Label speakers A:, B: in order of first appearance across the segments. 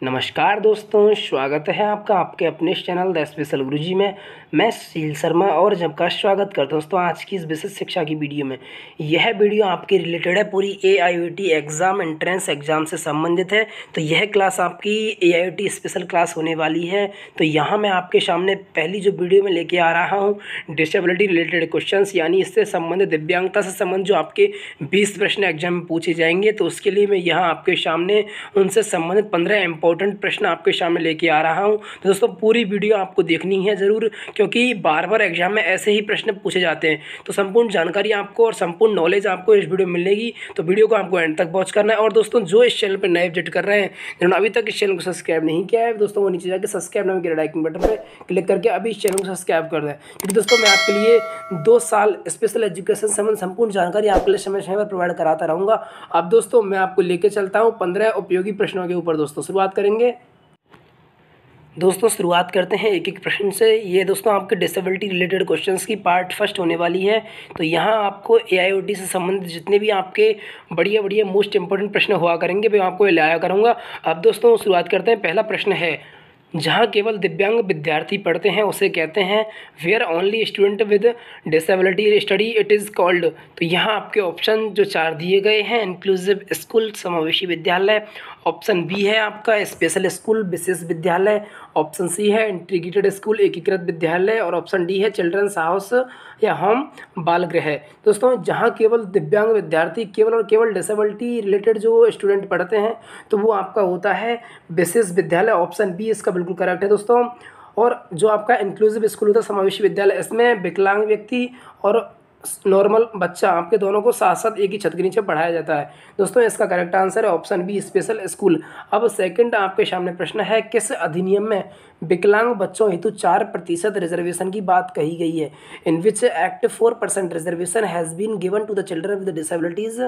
A: नमस्कार दोस्तों, स्वागत है आपका आपके अपने चैनल द स्पेशल गुरुजी में। मैं सुशील शर्मा और जब का स्वागत करता हूं दोस्तों आज की इस विशेष शिक्षा की वीडियो में। यह वीडियो आपके रिलेटेड है, पूरी AIOT एग्ज़ाम एंट्रेंस एग्ज़ाम से संबंधित है। तो यह क्लास आपकी AIOT स्पेशल क्लास होने वाली है। तो यहाँ मैं आपके सामने पहली जो वीडियो में लेके आ रहा हूँ डिसेबिलिटी रिलेटेड क्वेश्चंस, यानी इससे संबंधित दिव्यांगता से संबंधित जो आपके 20 प्रश्न एग्जाम में पूछे जाएंगे। तो उसके लिए मैं यहाँ आपके सामने उनसे संबंधित 15 इंपॉर्टेंट प्रश्न आपके सामने लेके आ रहा हूं। तो दोस्तों पूरी वीडियो आपको देखनी है ज़रूर, क्योंकि बार बार एग्जाम में ऐसे ही प्रश्न पूछे जाते हैं। तो संपूर्ण जानकारी आपको और संपूर्ण नॉलेज आपको इस वीडियो में मिलेगी। तो वीडियो को आपको एंड तक वॉच करना है। और दोस्तों जो इस चैनल पर नए विजिट कर रहे हैं, जिन्होंने अभी तक इस चैनल को सब्सक्राइब नहीं किया है, दोस्तों वो नीचे जाकर सब्सक्राइब नाम के रेड आइकन बटन पर क्लिक करके अभी इस चैनल को सब्सक्राइब कर दें। क्योंकि दोस्तों मैं आपके लिए 2 साल स्पेशल एजुकेशन संबंध संपूर्ण जानकारी आपके लिए समय समय पर प्रोवाइड कराता रहूँगा। अब दोस्तों मैं आपको लेके चलता हूँ 15 उपयोगी प्रश्नों के ऊपर। दोस्तों शुरुआत करेंगे। दोस्तों शुरुआत करते हैं एक एक प्रश्न से। ये दोस्तों आपके डिसेबिलिटी रिलेटेड क्वेश्चंस की पार्ट फर्स्ट होने वाली है। तो यहाँ आपको AIOT से संबंधित जितने भी आपके बढ़िया बढ़िया मोस्ट इंपॉर्टेंट प्रश्न हुआ करेंगे मैं आपको लाया करूँगा। अब दोस्तों शुरुआत करते हैं। पहला प्रश्न है, जहाँ केवल दिव्यांग विद्यार्थी पढ़ते हैं उसे कहते हैं where only student with disability study it is called. तो यहाँ आपके ऑप्शन जो 4 दिए गए हैं, इंक्लूसिव स्कूल समावेशी विद्यालय, ऑप्शन बी है आपका स्पेशल स्कूल विशेष विद्यालय, ऑप्शन सी है इंटीग्रेटेड स्कूल एकीकृत विद्यालय, और ऑप्शन डी है चिल्ड्रंस हाउस या होम बाल गृह। दोस्तों जहाँ केवल दिव्यांग विद्यार्थी केवल और केवल डिसेबिलिटी रिलेटेड जो स्टूडेंट पढ़ते हैं तो वो आपका होता है विशेष विद्यालय। ऑप्शन बी इसका बिल्कुल करेक्ट है दोस्तों। और जो आपका इंक्लूसिव स्कूल होता है समावेशी विद्यालय, इसमें विकलांग व्यक्ति और नॉर्मल बच्चा आपके दोनों को साथ साथ एक ही छत के नीचे पढ़ाया जाता है। दोस्तों इसका करेक्ट आंसर है ऑप्शन बी स्पेशल स्कूल। अब सेकंड आपके सामने प्रश्न है, किस अधिनियम में विकलांग बच्चों हेतु 4% रिजर्वेशन की बात कही गई है? In which act 4% reservation has been given to the children with disabilities.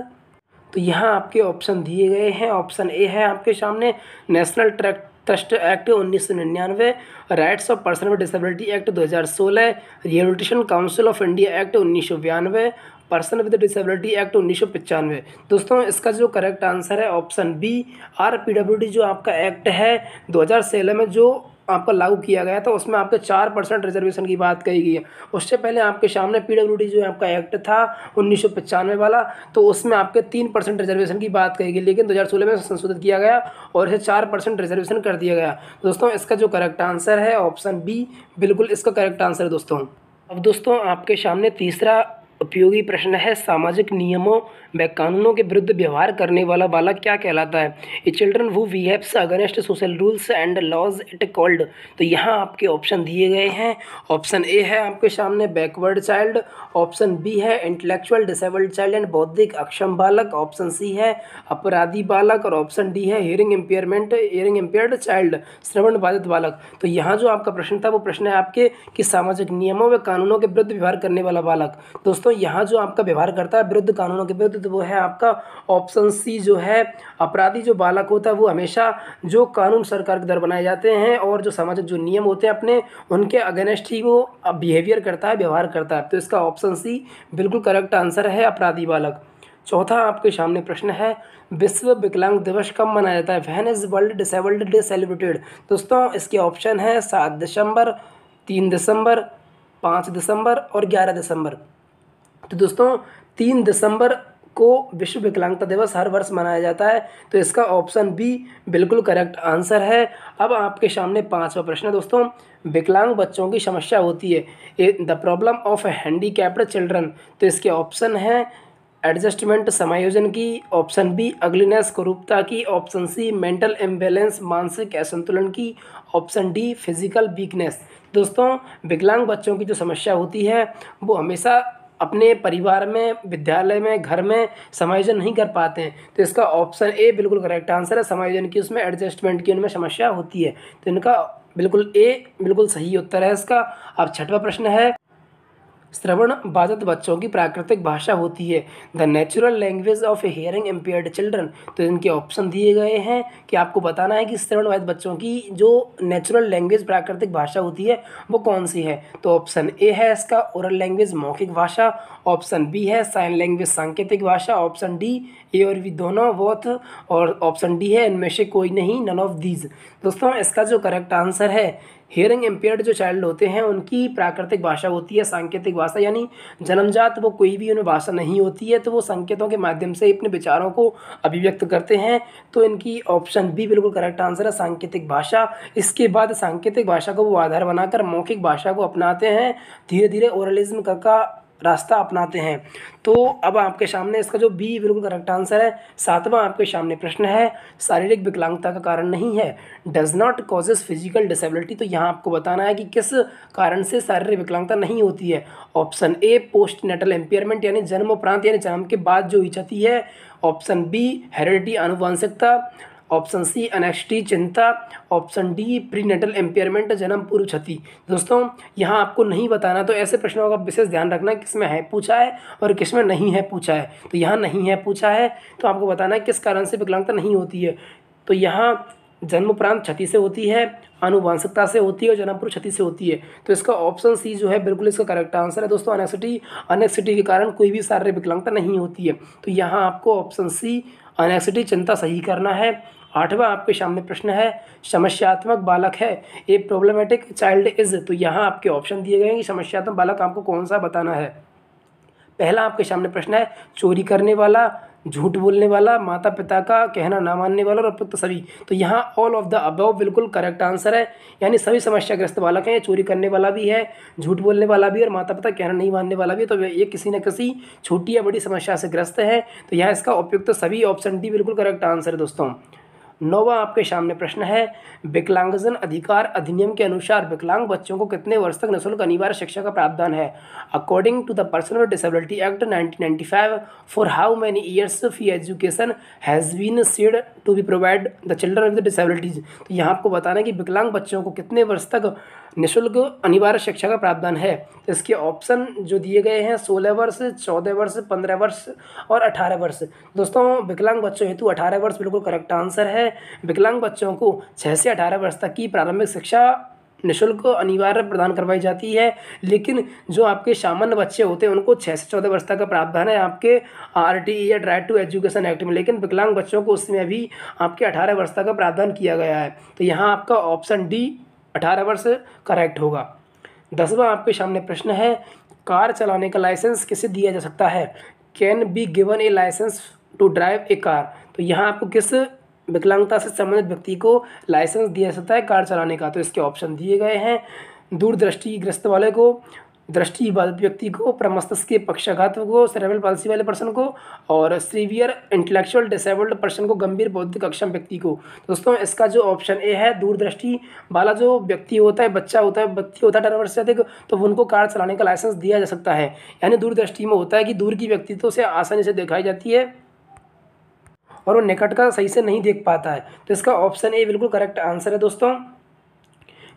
A: तो यहाँ आपके ऑप्शन दिए गए हैं। ऑप्शन ए है आपके सामने national trust act 1999, rights of person with disability act 2016, rehabilitation council of India act 1992, person with disability act 1995। दोस्तों इसका जो करेक्ट आंसर है ऑप्शन बी RPWD जो आपका एक्ट है 2016 में जो आपका लागू किया गया था, उसमें आपके 4% रिजर्वेशन की बात कही गई है। उससे पहले आपके सामने PWD जो आपका एक्ट था 1995 वाला, तो उसमें आपके 3% रिजर्वेशन की बात कही गई, लेकिन 2016 में संशोधित किया गया और इसे 4% रिजर्वेशन कर दिया गया। दोस्तों इसका जो करेक्ट आंसर है ऑप्शन बी बिल्कुल इसका करेक्ट आंसर है दोस्तों। अब दोस्तों आपके सामने तीसरा उपयोगी प्रश्न है, सामाजिक नियमों व कानूनों के विरुद्ध व्यवहार करने वाला बालक क्या कहलाता है? A children who behaves against social rules and laws it called. तो यहाँ आपके ऑप्शन दिए गए हैं। ऑप्शन ए है आपके सामने बैकवर्ड चाइल्ड, ऑप्शन बी है इंटेलेक्चुअल डिसेबल्ड चाइल्ड एंड बौद्धिक अक्षम बालक, ऑप्शन सी है अपराधी बालक, और ऑप्शन डी है हियरिंग इम्पेयर्ड चाइल्ड, श्रवण बाधित बालक। तो यहाँ जो आपका प्रश्न था वो प्रश्न है आपके कि सामाजिक नियमों व कानूनों के विरुद्ध व्यवहार करने वाला बालक। दोस्तों यहाँ जो आपका व्यवहार करता है विरुद्ध कानूनों के विरुद्ध, तो वो है आपका ऑप्शन सी जो है अपराधी जो बालक होता है। वो हमेशा जो कानून सरकार के द्वारा बनाए जाते हैं और जो सामाजिक जो नियम होते हैं अपने उनके अगेंस्ट ही वो बिहेवियर करता है, व्यवहार करता है। तो इसका ऑप्शन सी बिल्कुल करेक्ट आंसर है अपराधी बालक। चौथा आपके सामने प्रश्न है, विश्व विकलांग दिवस कब मनाया जाता है? When is world disabled day celebrated? दोस्तों इसके ऑप्शन है 7 दिसंबर, 3 दिसंबर, 5 दिसंबर और 11 दिसंबर। तो दोस्तों 3 दिसंबर को विश्व विकलांगता दिवस हर वर्ष मनाया जाता है। तो इसका ऑप्शन बी बिल्कुल करेक्ट आंसर है। अब आपके सामने 5वां प्रश्न है दोस्तों, विकलांग बच्चों की समस्या होती है the problem of handicapped children. तो इसके ऑप्शन है एडजस्टमेंट समायोजन की, ऑप्शन बी अगलीनेस कुरूपता की, ऑप्शन सी मेंटल इम्बैलेंस मानसिक असंतुलन की, ऑप्शन डी फिजिकल वीकनेस। दोस्तों विकलांग बच्चों की जो समस्या होती है वो हमेशा अपने परिवार में, विद्यालय में, घर में समायोजन नहीं कर पाते हैं। तो इसका ऑप्शन ए बिल्कुल करेक्ट आंसर है। समायोजन की उसमें एडजस्टमेंट की उनमें समस्या होती है। तो इनका बिल्कुल ए बिल्कुल सही उत्तर है इसका। अब 6वां प्रश्न है, श्रवण बाधित बच्चों की प्राकृतिक भाषा होती है? The natural language of hearing impaired children. तो इनके ऑप्शन दिए गए हैं कि आपको बताना है कि श्रवण बाधित बच्चों की जो नेचुरल लैंग्वेज प्राकृतिक भाषा होती है वो कौन सी है। तो ऑप्शन ए है इसका ओरल लैंग्वेज मौखिक भाषा, ऑप्शन बी है साइन लैंग्वेज सांकेतिक भाषा, ऑप्शन डी ए और बी दोनों बोथ, और ऑप्शन डी है इनमें से कोई नहीं, नन ऑफ दीज। दोस्तों इसका जो करेक्ट आंसर है, हियरिंग इम्पेयर्ड जो चाइल्ड होते हैं उनकी प्राकृतिक भाषा होती है सांकेतिक भाषा, यानी जन्मजात वो कोई भी उन्हें भाषा नहीं होती है, तो वो संकेतों के माध्यम से अपने विचारों को अभिव्यक्त करते हैं। तो इनकी ऑप्शन बी बिल्कुल करेक्ट आंसर है, सांकेतिक भाषा। इसके बाद सांकेतिक भाषा को वो आधार बनाकर मौखिक भाषा को अपनाते हैं, धीरे धीरे ओरलिज्म का रास्ता अपनाते हैं। तो अब आपके सामने इसका जो बी बिल्कुल करेक्ट आंसर है। सातवां आपके सामने प्रश्न है, शारीरिक विकलांगता का कारण नहीं है, does not causes physical disability. तो यहाँ आपको बताना है कि किस कारण से शारीरिक विकलांगता नहीं होती है। Option A post natal impairment, यानी जन्म उपरांत यानी जन्म के बाद जो क्षति है, ऑप्शन बी हेरिडिटी आनुवंशिकता, ऑप्शन सी अनेक्सिटी चिंता, ऑप्शन डी प्रीनेटल एम्पेयरमेंट जन्म पूर्व क्षति। दोस्तों यहाँ आपको नहीं बताना, तो ऐसे प्रश्नों का विशेष ध्यान रखना किसमें है पूछा है और किसमें नहीं है पूछा है। तो यहाँ नहीं है पूछा है, तो आपको बताना है किस कारण से विकलांगता नहीं होती है। तो यहाँ जन्मोपरांत क्षति से होती है, आनुवंशिकता से होती है और जन्म पूर्व क्षति से होती है। तो इसका ऑप्शन सी जो है बिल्कुल इसका करेक्ट आंसर है दोस्तों, अनेक्सिटी के कारण कोई भी शारीरिक विकलांगता नहीं होती है। तो यहाँ आपको ऑप्शन सी अनेक्सिटी चिंता सही करना है। आठवां आपके सामने प्रश्न है, समस्यात्मक बालक है, ए प्रॉब्लमेटिक चाइल्ड इज। तो यहाँ आपके ऑप्शन दिए गए हैं कि समस्यात्मक बालक आपको कौन सा बताना है। पहला आपके सामने प्रश्न है, चोरी करने वाला, झूठ बोलने वाला, माता पिता का कहना ना मानने वाला और उपयुक्त सभी। तो यहाँ ऑल ऑफ द अबव बिल्कुल करेक्ट आंसर है, यानी सभी समस्याग्रस्त बालक हैं। चोरी करने वाला भी है, झूठ बोलने वाला भी और माता पिता कहना नहीं मानने वाला भी, तो ये किसी न किसी छोटी या बड़ी समस्या से ग्रस्त है। तो यहाँ इसका उपयुक्त सभी ऑप्शन डी बिल्कुल करेक्ट आंसर है दोस्तों। नौवां आपके सामने प्रश्न है, विकलांगजन अधिकार अधिनियम के अनुसार विकलांग बच्चों को कितने वर्ष तक निःशुल्क अनिवार्य शिक्षा का प्रावधान है। According to the person with disability act 1995, for how many years free education has been said to be provide the children with disabilities. तो यहाँ आपको बताना है कि विकलांग बच्चों को कितने वर्ष तक निःशुल्क अनिवार्य शिक्षा का प्रावधान है। तो इसके ऑप्शन जो दिए गए हैं 16 वर्ष, 14 वर्ष, 15 वर्ष और 18 वर्ष। दोस्तों विकलांग बच्चों हेतु 18 वर्ष बिल्कुल करेक्ट आंसर है। विकलांग बच्चों को 6 से 18 वर्ष तक की प्रारंभिक शिक्षा निःशुल्क अनिवार्य प्रदान करवाई जाती है, लेकिन जो आपके सामान्य बच्चे होते हैं उनको 6 से 14 वर्ष तक का प्रावधान है आपके RTE या राइट टू एजुकेशन एक्ट में, लेकिन विकलांग बच्चों को उसमें भी आपके 18 वर्ष तक का प्रावधान किया गया है। तो यहाँ आपका ऑप्शन डी 18 वर्ष करेक्ट होगा। 10वां आपके सामने प्रश्न है, कार चलाने का लाइसेंस किसे दिया जा सकता है। Can be given a licence to drive a car. तो यहाँ आपको किस विकलांगता से संबंधित व्यक्ति को लाइसेंस दिया जा सकता है कार चलाने का। तो इसके ऑप्शन दिए गए हैं, दूरदृष्टिग्रस्त वाले को, दृष्टि बाधित व्यक्ति को, प्रमस्तिष्क के पक्षाघात को, सेरेब्रल पाल्सी वाले पर्सन को, और सीवियर इंटेलेक्चुअल डिसेबल्ड पर्सन को, गंभीर बौद्धिक अक्षम व्यक्ति को। दोस्तों इसका जो ऑप्शन ए है, दूरदृष्टि वाला जो व्यक्ति होता है, बच्चा होता है, व्यक्ति होता है 18 वर्ष से अधिक, तो उनको कार चलाने का लाइसेंस दिया जा सकता है। यानी दूरदृष्टि में होता है कि दूर की व्यक्तित्व से आसानी से दिखाई जाती है और वो निकट का सही से नहीं देख पाता है। तो इसका ऑप्शन ए बिल्कुल करेक्ट आंसर है दोस्तों।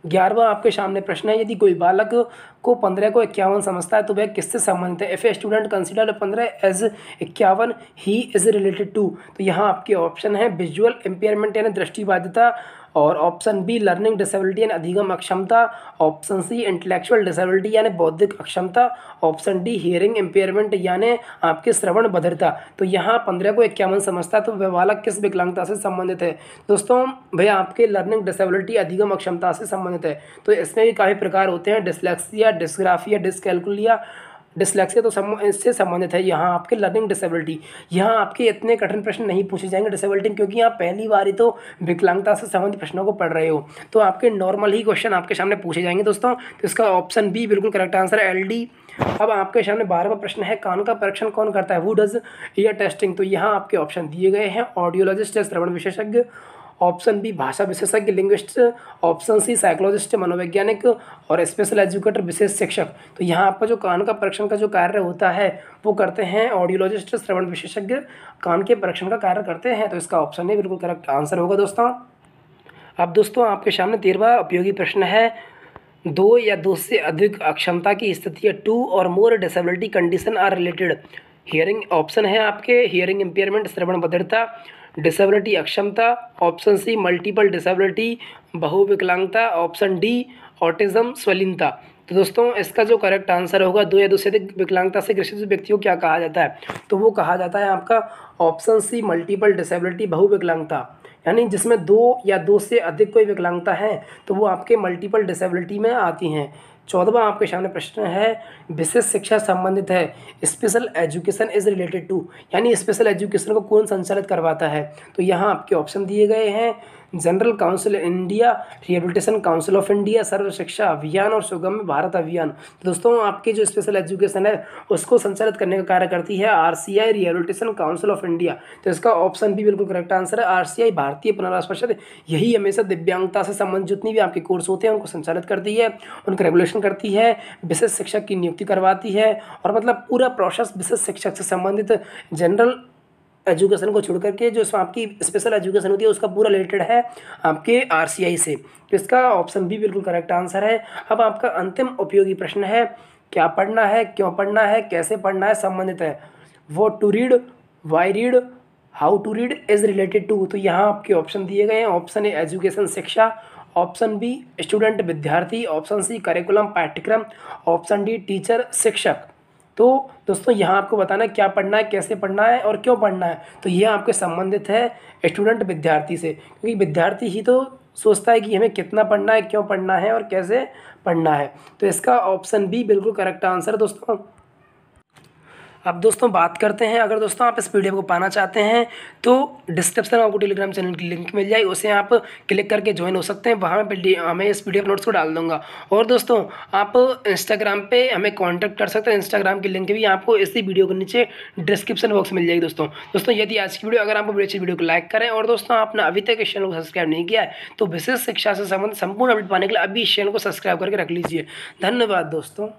A: 11वां आपके सामने प्रश्न है, यदि कोई बालक को 15 को 51 समझता है तो वह किससे संबंधित है। If a student consider 15 age 51 he is related to. तो यहाँ आपके ऑप्शन है विजुअल इम्पेयरमेंट यानी दृष्टिबाधिता, और ऑप्शन बी लर्निंग डिसेबिलिटी यानी अधिगम अक्षमता, ऑप्शन सी इंटेलेक्चुअल डिसेबिलिटी यानी बौद्धिक अक्षमता, ऑप्शन डी हियरिंग इम्पेयरमेंट यानी आपके श्रवण बधिरता। तो यहाँ 15 को 51 समझता तो वह बालक किस विकलांगता से संबंधित है। दोस्तों भैया आपके लर्निंग डिसेबिलिटी अधिगम अक्षमता से संबंधित है। तो इसमें भी काफ़ी प्रकार होते हैं, डिस्लेक्सिया, डिस्ग्राफिया, डिसकैल्कुलिया, डिसलेक्सिया तो इससे संबंधित है। यहाँ आपके लर्निंग डिसेबिलिटी, यहाँ आपके इतने कठिन प्रश्न नहीं पूछे जाएंगे डिसेबिलिटी, क्योंकि आप पहली बार ही तो विकलांगता से संबंधित प्रश्नों को पढ़ रहे हो, तो आपके नॉर्मल ही क्वेश्चन आपके सामने पूछे जाएंगे दोस्तों। तो इसका ऑप्शन बी बिल्कुल करेक्ट आंसर है, LD। अब आपके सामने 12वां प्रश्न है, कान का परीक्षण कौन करता है, हु डज ईयर टेस्टिंग। तो यहाँ आपके ऑप्शन दिए गए हैं, ऑडियोलॉजिस्ट या श्रवण विशेषज्ञ, ऑप्शन बी भाषा विशेषज्ञ लिंग्विस्ट, ऑप्शन सी साइकोलॉजिस्ट मनोवैज्ञानिक, और स्पेशल एजुकेटर विशेष शिक्षक। तो यहाँ आपका जो कान का परीक्षण का जो कार्य होता है वो करते हैं ऑडियोलॉजिस्ट, श्रवण विशेषज्ञ कान के परीक्षण का कार्य करते हैं। तो इसका ऑप्शन ए बिल्कुल करेक्ट आंसर होगा दोस्तों। अब दोस्तों आपके सामने 13वां उपयोगी प्रश्न है, दो या दो से अधिक अक्षमता की स्थिति है, two or more disability condition are related. Hearing option है आपके, हियरिंग इम्पेयरमेंट श्रवण बधिरता, डिसेबिलिटी अक्षमता, ऑप्शन सी मल्टीपल डिसेबिलिटी बहुविकलांगता, ऑप्शन डी ऑटिज्म स्वलीनता। तो दोस्तों इसका जो करेक्ट आंसर होगा, दो या दो से अधिक विकलांगता से ग्रसित व्यक्तियों को क्या कहा जाता है, तो वो कहा जाता है आपका ऑप्शन सी मल्टीपल डिसेबिलिटी बहुविकलांगता। यानी जिसमें दो या दो से अधिक कोई विकलांगता है तो वो आपके मल्टीपल डिसेबिलिटी में आती हैं। 14वां आपके सामने प्रश्न है, विशेष शिक्षा संबंधित है, special education is related to. यानी स्पेशल एजुकेशन को कौन संचालित करवाता है, तो यहाँ आपके ऑप्शन दिए गए हैं, general council India, rehabilitation council of India, Sarva Shiksha Abhiyan और सुगम्य भारत अभियान। तो दोस्तों आपकी जो स्पेशल एजुकेशन है उसको संचालित करने का कार्य करती है RCI, rehabilitation council of India. तो इसका ऑप्शन भी बिल्कुल करेक्ट आंसर है, RCI भारतीय पुनर्वास परिषद। यही हमेशा दिव्यांगता से संबंधित जितनी भी आपके कोर्स होते हैं उनको संचालित करती है, उनका रेगुलेशन करती है, विशेष शिक्षक की नियुक्ति करवाती है, और मतलब पूरा प्रोसेस विशेष शिक्षक से संबंधित जनरल एजुकेशन को छोड़ करके जो आपकी स्पेशल एजुकेशन होती है उसका पूरा रिलेटेड है आपके RCI से। तो इसका ऑप्शन भी बिल्कुल करेक्ट आंसर है। अब आपका अंतिम उपयोगी प्रश्न है, क्या पढ़ना है, क्यों पढ़ना है, कैसे पढ़ना है संबंधित है। What to read, why read, how to read is related to. तो यहाँ आपके ऑप्शन दिए गए हैं, ऑप्शन ए एजुकेशन शिक्षा, ऑप्शन बी स्टूडेंट विद्यार्थी, ऑप्शन सी करिकुलम पाठ्यक्रम, ऑप्शन डी टीचर शिक्षक। तो दोस्तों यहाँ आपको बताना है क्या पढ़ना है, कैसे पढ़ना है और क्यों पढ़ना है। तो ये आपके संबंधित है स्टूडेंट विद्यार्थी से, क्योंकि विद्यार्थी ही तो सोचता है कि हमें कितना पढ़ना है, क्यों पढ़ना है और कैसे पढ़ना है। तो इसका ऑप्शन बी बिल्कुल करेक्ट आंसर दोस्तों। अब दोस्तों बात करते हैं, अगर दोस्तों आप इस पीडीएफ को पाना चाहते हैं तो डिस्क्रिप्शन में आपको टेलीग्राम चैनल की लिंक मिल जाएगी, उसे आप क्लिक करके ज्वाइन हो सकते हैं। वहाँ मैं इस पीडीएफ नोट्स को डाल दूंगा। और दोस्तों आप इंस्टाग्राम पे हमें कांटेक्ट कर सकते हैं, इंस्टाग्राम की लिंक भी आपको इसी वीडियो के नीचे डिस्क्रिप्शन बॉक्स में मिल जाएगी। दोस्तों यदि आज की वीडियो अगर आपको बड़ी अच्छी वीडियो को लाइक करें, और दोस्तों आपने अभी तक इस चैनल को सब्सक्राइब नहीं किया है तो विशेष शिक्षा से संबंधित संपूर्ण अपडेट पाने के लिए अभी इस चैनल को सब्सक्राइब करके रख लीजिए। धन्यवाद दोस्तों।